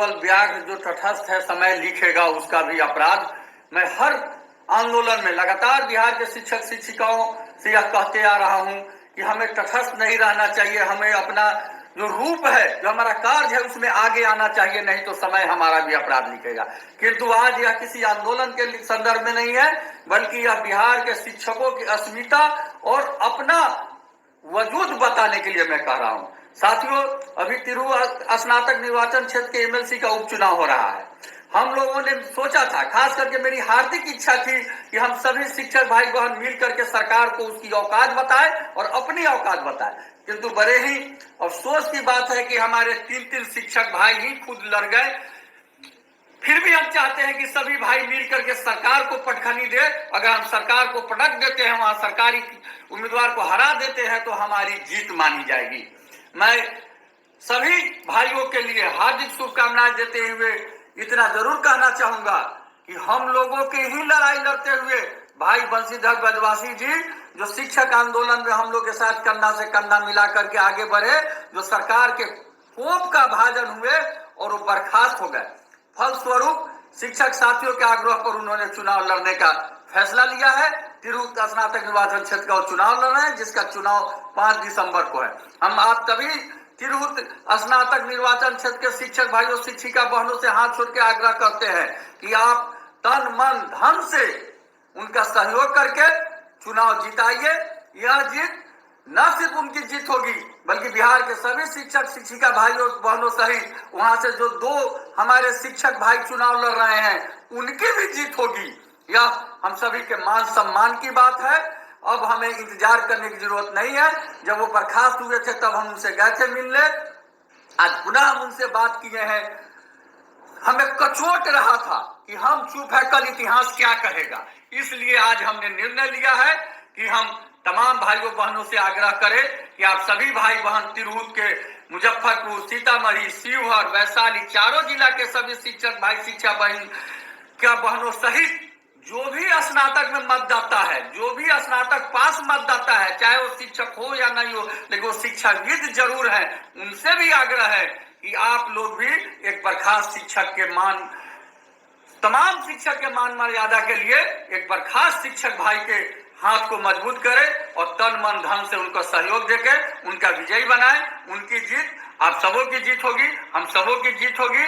केवल व्याघ्र जो तटस्थ है समय लिखेगा उसका भी अपराध। मैं हर आंदोलन में लगातार बिहार के शिक्षक शिक्षिकाओं से यह कहते आ रहा हूं कि हमें तटस्थ नहीं रहना चाहिए, हमें अपना जो रूप है, जो हमारा कार्य है उसमें आगे आना चाहिए, नहीं तो समय हमारा भी अपराध लिखेगा। किंतु आज यह किसी आंदोलन के संदर्भ में नहीं है, बल्कि यह बिहार के शिक्षकों की अस्मिता और अपना वजूद बताने के लिए मैं कह रहा हूं। साथियों, अभी तिरु स्नातक निर्वाचन क्षेत्र के एमएलसी का उपचुनाव हो रहा है। हम लोगों ने सोचा था, खास करके मेरी हार्दिक इच्छा थी कि हम सभी शिक्षक भाई बहन मिल करके सरकार को उसकी औकात बताए और अपनी औकात बताए, किंतु बड़े ही अफसोस की बात है कि हमारे 3 शिक्षक भाई ही खुद लड़ गए। फिर भी हम चाहते हैं कि सभी भाई मिल करके सरकार को पटखनी दे। अगर हम सरकार को पटक देते हैं, वहां सरकारी उम्मीदवार को हरा देते हैं, तो हमारी जीत मानी जाएगी। मैं सभी भाइयों के लिए हार्दिक शुभकामनाएं देते हुए इतना जरूर कहना चाहूंगा कि हम लोगों की ही लड़ाई लड़ते हुए भाई बंशीधर ब्रजवासी जी, जो शिक्षक आंदोलन में हम लोग के साथ कंधा से कंधा मिला करके आगे बढ़े, जो सरकार के कोप का भाजन हुए और वो बर्खास्त हो गए, फलस्वरूप शिक्षक साथियों के आग्रह पर उन्होंने चुनाव लड़ने का फैसला लिया है। तिरहुत स्नातक निर्वाचन क्षेत्र का चुनाव लड़ रहे हैं, जिसका चुनाव 5 दिसंबर को है। हम आप सभी तिरहुत स्नातक निर्वाचन क्षेत्र के शिक्षक भाइयों शिक्षिका बहनों से हाथ छोड़ के आग्रह करते हैं कि आप तन मन धन से उनका सहयोग करके चुनाव जिताइए। यह जीत न सिर्फ उनकी जीत होगी, बल्कि बिहार के सभी शिक्षक शिक्षिका भाइयों बहनों सहित वहां से जो 2 हमारे शिक्षक भाई चुनाव लड़ रहे हैं उनकी भी जीत होगी। यह हम सभी के मान सम्मान की बात है। अब हमें इंतजार करने की जरूरत नहीं है। जब वो बर्खास्त हुए थे तब हम उनसे गए थे मिलने, आज पुनः हम उनसे बात किए हैं। हमें कचोट रहा था कि हम चुप है, कल इतिहास क्या कहेगा। इसलिए आज हमने निर्णय लिया है कि हम तमाम भाइयों बहनों से आग्रह करें कि आप सभी भाई बहन तिरहुत के, मुजफ्फरपुर, सीतामढ़ी, शिवहर, वैशाली, चारों जिला के सभी शिक्षक भाई शिक्षा बहन क्या बहनों सहित जो भी स्नातक में मतदाता है, जो भी स्नातक पास मतदाता है, चाहे वो शिक्षक हो या नहीं हो, लेकिन वो शिक्षाविद जरूर है, उनसे भी आग्रह है कि आप लोग भी एक बर्खास्त शिक्षक के मान, तमाम शिक्षक के मान मर्यादा के लिए एक बर्खास्त शिक्षक भाई के हाथ को मजबूत करें और तन मन धन से उनको सहयोग देके उनका विजयी बनाएं। उनकी जीत आप सबों की जीत होगी, हम सबों की जीत होगी।